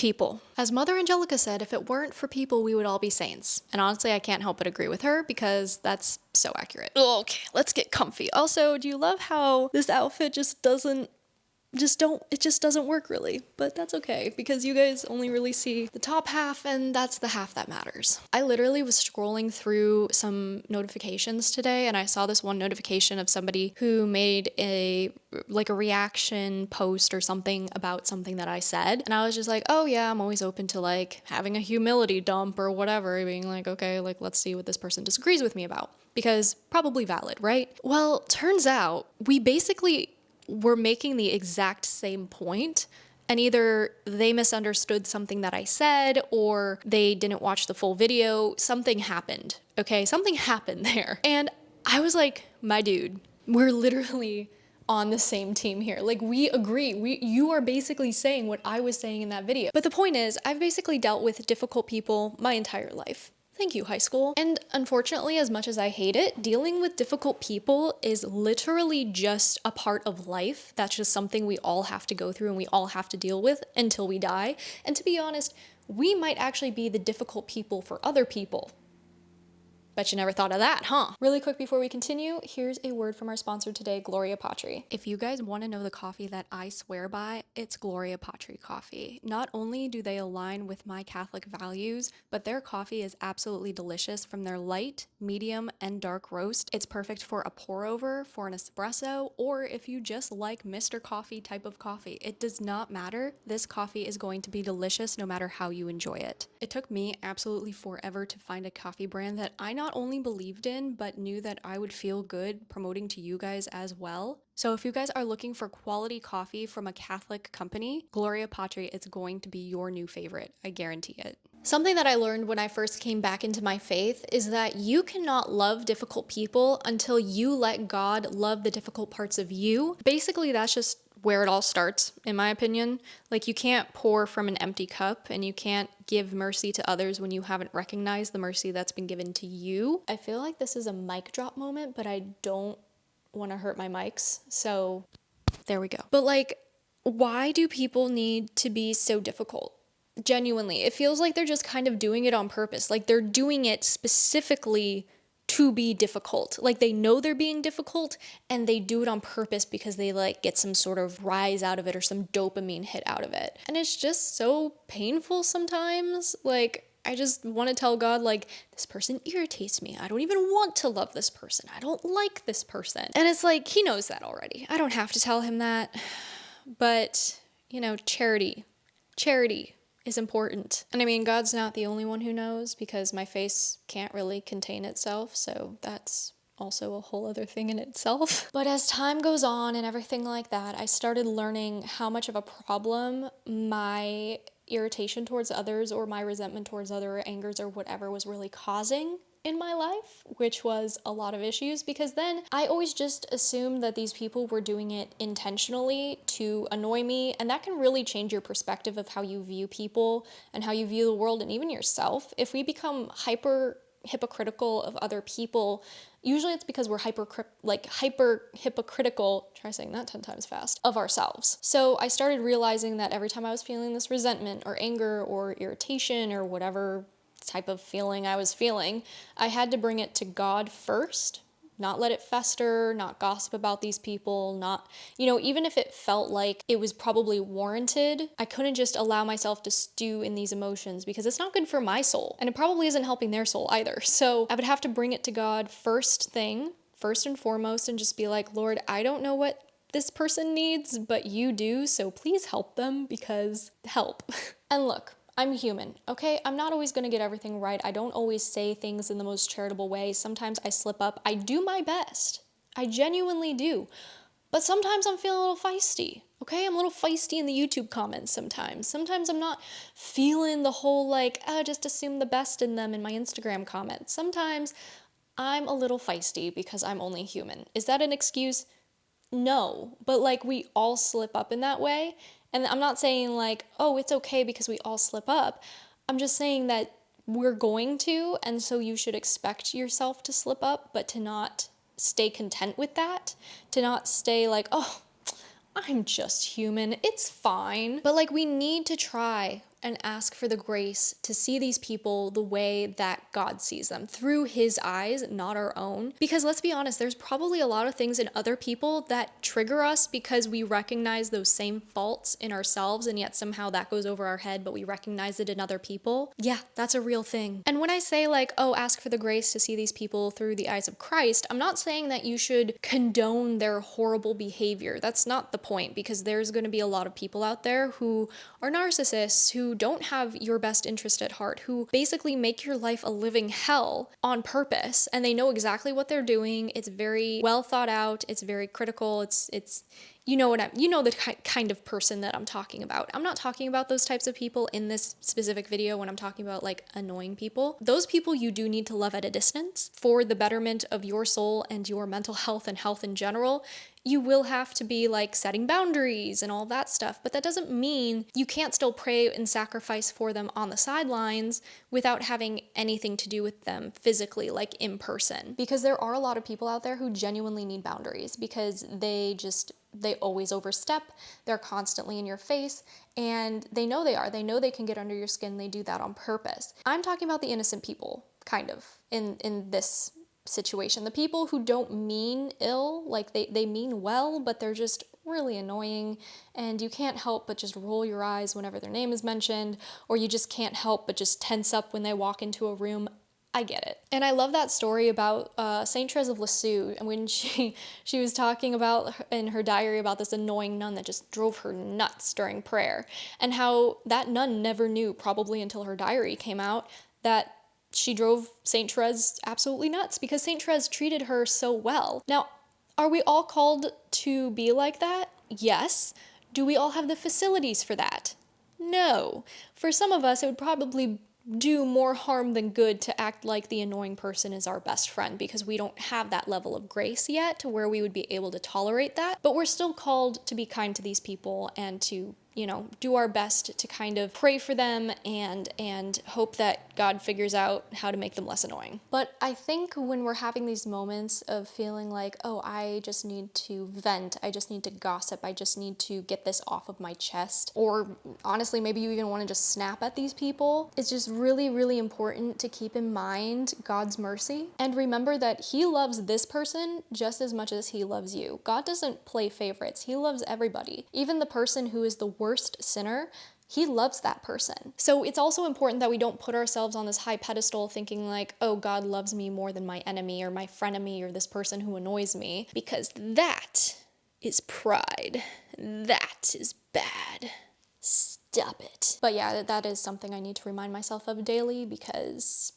People. As Mother Angelica said, if it weren't for people, we would all be saints. And honestly, I can't help but agree with her because that's so accurate. Okay, let's get comfy. Also, do you love how this outfit just doesn't work really, but that's okay because you guys only really see the top half and that's the half that matters. I literally was scrolling through some notifications today and I saw this one notification of somebody who made a reaction post or something about something that I said. And I was just like, oh yeah, I'm always open to like having a humility dump or whatever, being like, okay, like let's see what this person disagrees with me about because probably valid, right? Well, turns out we basically were making the exact same point, and either they misunderstood something that I said or they didn't watch the full video. Something happened, okay? Something happened there. And I was like, my dude, we're literally on the same team here. Like, we agree. You are basically saying what I was saying in that video. But the point is, I've basically dealt with difficult people my entire life. Thank you, high school. And unfortunately, as much as I hate it, dealing with difficult people is literally just a part of life. That's just something we all have to go through and we all have to deal with until we die. And to be honest, we might actually be the difficult people for other people. Bet you never thought of that, huh? Really quick before we continue, here's a word from our sponsor today, Gloria Patri. If you guys want to know the coffee that I swear by, it's Gloria Patri coffee. Not only do they align with my Catholic values, but their coffee is absolutely delicious from their light, medium, and dark roast. It's perfect for a pour over, for an espresso, or if you just like Mr. Coffee type of coffee. It does not matter. This coffee is going to be delicious no matter how you enjoy it. It took me absolutely forever to find a coffee brand that I not only believed in, but knew that I would feel good promoting to you guys as well. So if you guys are looking for quality coffee from a Catholic company, Gloria Patri is going to be your new favorite. I guarantee it. Something that I learned when I first came back into my faith is that you cannot love difficult people until you let God love the difficult parts of you. Basically, that's just where it all starts, in my opinion. Like, you can't pour from an empty cup and you can't give mercy to others when you haven't recognized the mercy that's been given to you. I feel like this is a mic drop moment, but I don't want to hurt my mics, so there we go. But like, why do people need to be so difficult? Genuinely, it feels like they're just kind of doing it on purpose. Like, they're doing it specifically to be difficult. Like, they know they're being difficult and they do it on purpose because they like get some sort of rise out of it or some dopamine hit out of it. And it's just so painful sometimes. Like, I just want to tell God, like, this person irritates me. I don't even want to love this person. I don't like this person. And it's like, he knows that already. I don't have to tell him that. But, you know, charity is important. And I mean, God's not the only one who knows because my face can't really contain itself, so that's also a whole other thing in itself. But as time goes on and everything like that, I started learning how much of a problem my irritation towards others or my resentment towards other angers or whatever was really causing in my life, which was a lot of issues, because then I always just assumed that these people were doing it intentionally to annoy me, and that can really change your perspective of how you view people and how you view the world and even yourself. If we become hyper hypocritical of other people, usually it's because we're hyper hypocritical, try saying that 10 times fast, of ourselves. So I started realizing that every time I was feeling this resentment or anger or irritation or whatever type of feeling I was feeling, I had to bring it to God first, not let it fester, not gossip about these people, not, even if it felt like it was probably warranted, I couldn't just allow myself to stew in these emotions because it's not good for my soul and it probably isn't helping their soul either. So I would have to bring it to God first and foremost, and just be like, Lord, I don't know what this person needs, but you do, so please help them because help. And look, I'm human, okay? I'm not always going to get everything right. I don't always say things in the most charitable way. Sometimes I slip up. I do my best. I genuinely do. But sometimes I'm feeling a little feisty, okay? I'm a little feisty in the YouTube comments sometimes. Sometimes I'm not feeling the whole just assume the best in them in my Instagram comments. Sometimes I'm a little feisty because I'm only human. Is that an excuse? No, but we all slip up in that way. And I'm not saying oh, it's okay because we all slip up. I'm just saying that we're going to, and so you should expect yourself to slip up, but to not stay content with that, to not stay oh, I'm just human, it's fine. But we need to try and ask for the grace to see these people the way that God sees them, through his eyes, not our own. Because let's be honest, there's probably a lot of things in other people that trigger us because we recognize those same faults in ourselves, and yet somehow that goes over our head, but we recognize it in other people. Yeah, that's a real thing. And when I say like, oh, ask for the grace to see these people through the eyes of Christ, I'm not saying that you should condone their horrible behavior. That's not the point, because there's going to be a lot of people out there who are narcissists, who don't have your best interest at heart, who basically make your life a living hell on purpose, and they know exactly what they're doing. It's very well thought out. It's very critical. It's you know the kind of person that I'm talking about. I'm not talking about those types of people in this specific video when I'm talking about like annoying people. Those people you do need to love at a distance for the betterment of your soul and your mental health and health in general. You will have to be like setting boundaries and all that stuff, but that doesn't mean you can't still pray and sacrifice for them on the sidelines without having anything to do with them physically, like in person. Because there are a lot of people out there who genuinely need boundaries because they always overstep, they're constantly in your face, and they know they are. They know they can get under your skin, they do that on purpose. I'm talking about the innocent people, kind of, in this situation. The people who don't mean ill, like they mean well, but they're just really annoying, and you can't help but just roll your eyes whenever their name is mentioned, or you just can't help but just tense up when they walk into a room. I get it. And I love that story about Saint Therese of Lisieux, and when she was talking about in her diary about this annoying nun that just drove her nuts during prayer, and how that nun never knew, probably until her diary came out, that she drove Saint Therese absolutely nuts because Saint Therese treated her so well. Now, are we all called to be like that? Yes. Do we all have the facilities for that? No. For some of us, it would probably do more harm than good to act like the annoying person is our best friend, because we don't have that level of grace yet to where we would be able to tolerate that. But we're still called to be kind to these people and to, do our best to kind of pray for them and hope that God figures out how to make them less annoying. But I think when we're having these moments of feeling like, oh, I just need to vent, I just need to gossip, I just need to get this off of my chest, or honestly, maybe you even want to just snap at these people, it's just really, really important to keep in mind God's mercy and remember that he loves this person just as much as he loves you. God doesn't play favorites. He loves everybody. Even the person who is the worst sinner, he loves that person. So it's also important that we don't put ourselves on this high pedestal thinking like, oh, God loves me more than my enemy or my frenemy or this person who annoys me, because that is pride. That is bad. Stop it. But yeah, that is something I need to remind myself of daily because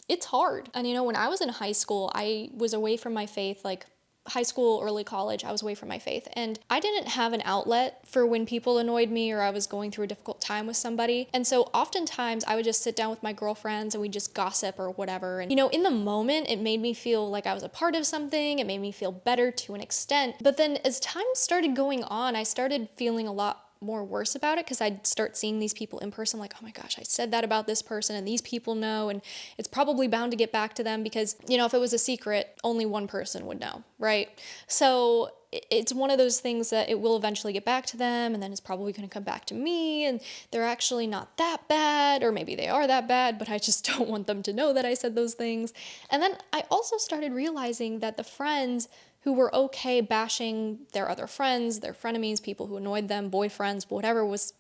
it's hard. And when I was in high school, I was away from my faith, like high school, early college, I was away from my faith. And I didn't have an outlet for when people annoyed me or I was going through a difficult time with somebody. And so oftentimes I would just sit down with my girlfriends and we just gossip or whatever. And in the moment, it made me feel like I was a part of something. It made me feel better to an extent. But then as time started going on, I started feeling a lot more worse about it because I'd start seeing these people in person like, oh my gosh, I said that about this person and these people know, and it's probably bound to get back to them because, if it was a secret, only one person would know, right? So it's one of those things that it will eventually get back to them, and then it's probably going to come back to me, and they're actually not that bad, or maybe they are that bad, but I just don't want them to know that I said those things. And then I also started realizing that the friends who were okay bashing their other friends, their frenemies, people who annoyed them, boyfriends, whatever was,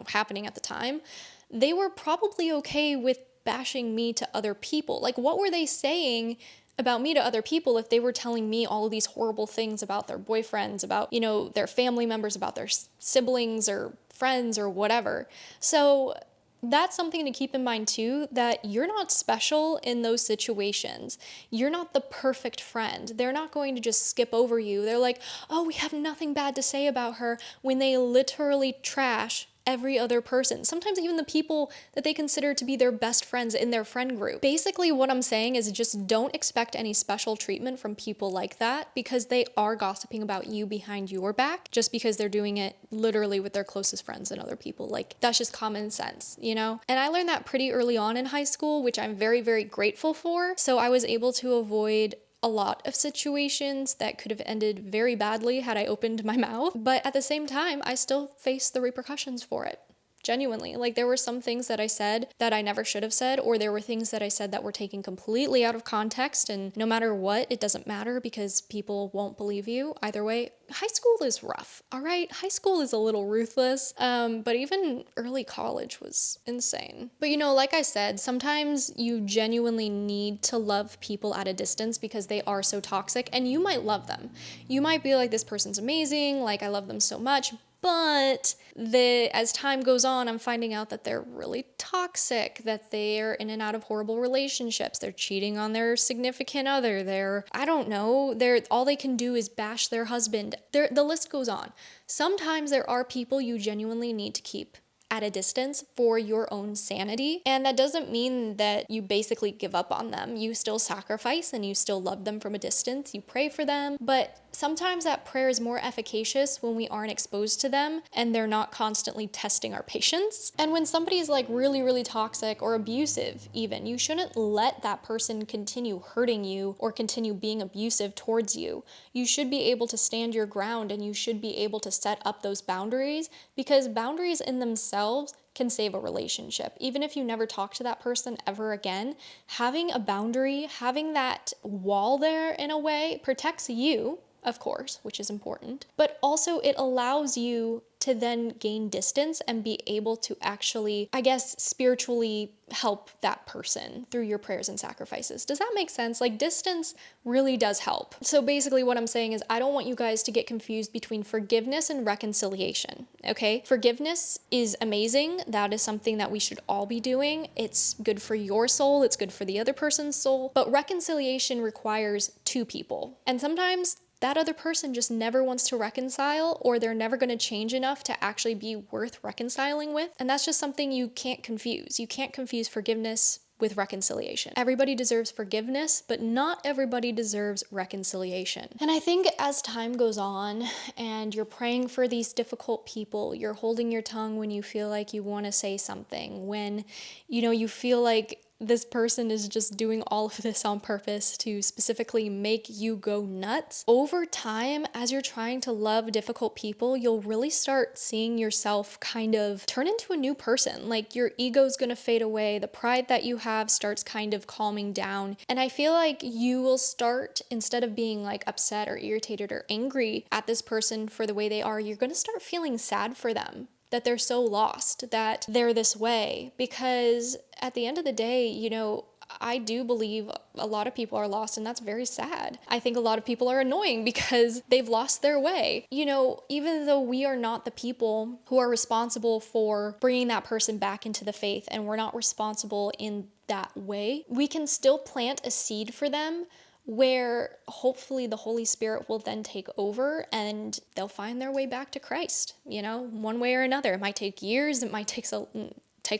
happening at the time, they were probably okay with bashing me to other people. Like, what were they saying about me to other people if they were telling me all of these horrible things about their boyfriends, about, their family members, about their siblings or friends or whatever? So that's something to keep in mind too, that you're not special in those situations. You're not the perfect friend. They're not going to just skip over you. They're like, oh, we have nothing bad to say about her, when they literally trash every other person, sometimes even the people that they consider to be their best friends in their friend group. Basically, what I'm saying is just don't expect any special treatment from people like that, because they are gossiping about you behind your back just because they're doing it literally with their closest friends and other people. Like, that's just common sense, And I learned that pretty early on in high school, which I'm very, very grateful for. So I was able to avoid a lot of situations that could have ended very badly had I opened my mouth, but at the same time, I still face the repercussions for it. Genuinely. Like, there were some things that I said that I never should have said, or there were things that I said that were taken completely out of context, and no matter what, it doesn't matter because people won't believe you. Either way, high school is rough, all right? High school is a little ruthless, but even early college was insane. But like I said, sometimes you genuinely need to love people at a distance because they are so toxic, and you might love them. You might be like, this person's amazing, like I love them so much, but as time goes on, I'm finding out that they're really toxic, that they're in and out of horrible relationships. They're cheating on their significant other. I don't know, all they can do is bash their husband. The list goes on. Sometimes there are people you genuinely need to keep at a distance for your own sanity. And that doesn't mean that you basically give up on them. You still sacrifice and you still love them from a distance. You pray for them, but sometimes that prayer is more efficacious when we aren't exposed to them and they're not constantly testing our patience. And when somebody is like really, really toxic or abusive even, you shouldn't let that person continue hurting you or continue being abusive towards you. You should be able to stand your ground and you should be able to set up those boundaries, because boundaries in themselves can save a relationship. Even if you never talk to that person ever again, having a boundary, having that wall there in a way protects you, of course, which is important, but also it allows you to then gain distance and be able to actually, I guess, spiritually help that person through your prayers and sacrifices. Does that make sense? Like, distance really does help. So basically what I'm saying is I don't want you guys to get confused between forgiveness and reconciliation, okay? Forgiveness is amazing. That is something that we should all be doing. It's good for your soul. It's good for the other person's soul. But reconciliation requires two people. And sometimes that other person just never wants to reconcile, or they're never going to change enough to actually be worth reconciling with. And that's just something you can't confuse. You can't confuse forgiveness with reconciliation. Everybody deserves forgiveness, but not everybody deserves reconciliation. And I think as time goes on and you're praying for these difficult people, you're holding your tongue when you feel like you want to say something, when you feel like this person is just doing all of this on purpose to specifically make you go nuts. Over time, as you're trying to love difficult people, you'll really start seeing yourself kind of turn into a new person. Like, your ego's gonna fade away, the pride that you have starts kind of calming down. And I feel like you will start, instead of being like upset or irritated or angry at this person for the way they are, you're gonna start feeling sad for them, that they're so lost, that they're this way. Because at the end of the day, I do believe a lot of people are lost, and that's very sad. I think a lot of people are annoying because they've lost their way. Even though we are not the people who are responsible for bringing that person back into the faith, and we're not responsible in that way, we can still plant a seed for them where hopefully the Holy Spirit will then take over and they'll find their way back to Christ, one way or another. It might take years, it might take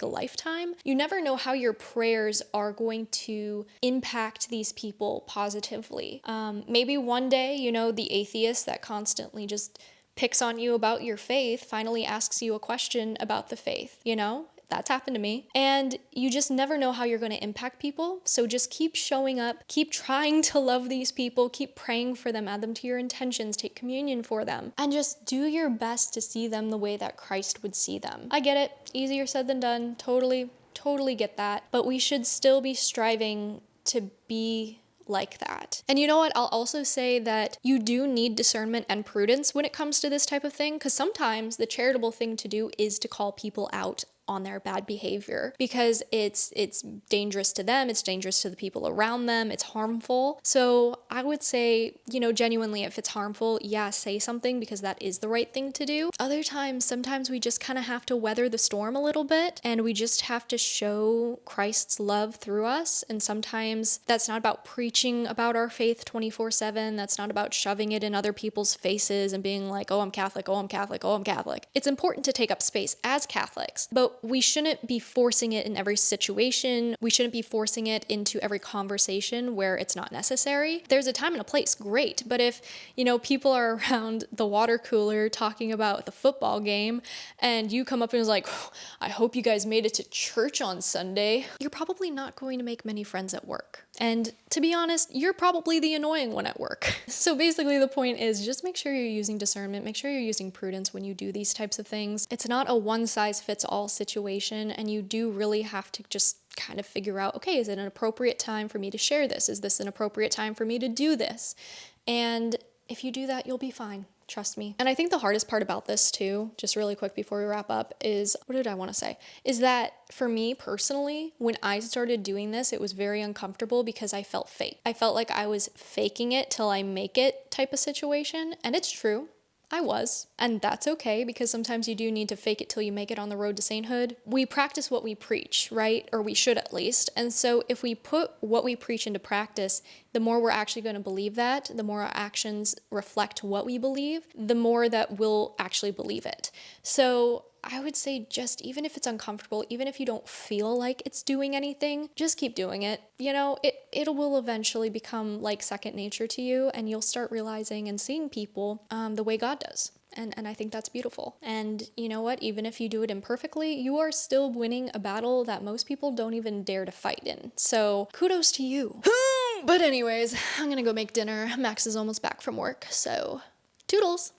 a lifetime. You never know how your prayers are going to impact these people positively. Maybe one day, the atheist that constantly just picks on you about your faith finally asks you a question about the faith, That's happened to me. And you just never know how you're going to impact people. So just keep showing up, keep trying to love these people, keep praying for them, add them to your intentions, take communion for them, and just do your best to see them the way that Christ would see them. I get it. Easier said than done. Totally get that. But we should still be striving to be like that. And you know what? I'll also say that you do need discernment and prudence when it comes to this type of thing, because sometimes the charitable thing to do is to call people out on their bad behavior, because it's dangerous to them, it's dangerous to the people around them, it's harmful. So I would say, genuinely, if it's harmful, say something, because that is the right thing to do. Other times, sometimes we just kind of have to weather the storm a little bit, and we just have to show Christ's love through us. And sometimes that's not about preaching about our faith 24/7. That's not about shoving it in other people's faces and being like, oh, I'm Catholic, oh, I'm Catholic, oh, I'm Catholic. It's important to take up space as Catholics, but we shouldn't be forcing it in every situation. We shouldn't be forcing it into every conversation where it's not necessary. There's a time and a place, great. But if, people are around the water cooler talking about the football game and you come up and is like, I hope you guys made it to church on Sunday, you're probably not going to make many friends at work. And to be honest, you're probably the annoying one at work. So basically, the point is just make sure you're using discernment, make sure you're using prudence when you do these types of things. It's not a one size fits all situation, and you do really have to just kind of figure out, okay, is it an appropriate time for me to share this? Is this an appropriate time for me to do this? And if you do that, you'll be fine. Trust me. And I think the hardest part about this too, just really quick before we wrap up, is, what did I want to say? Is that for me personally, when I started doing this, it was very uncomfortable because I felt fake. I felt like I was faking it till I make it type of situation. And it's true. I was. And that's okay, because sometimes you do need to fake it till you make it on the road to sainthood. We practice what we preach, right? Or we should at least. And so if we put what we preach into practice, the more we're actually going to believe that, the more our actions reflect what we believe, the more that we'll actually believe it. So I would say, just even if it's uncomfortable, even if you don't feel like it's doing anything, just keep doing it. You know, it will eventually become like second nature to you, and you'll start realizing and seeing people the way God does. And I think that's beautiful. And you know what? Even if you do it imperfectly, you are still winning a battle that most people don't even dare to fight in. So kudos to you. But anyways, I'm gonna go make dinner. Max is almost back from work, so toodles.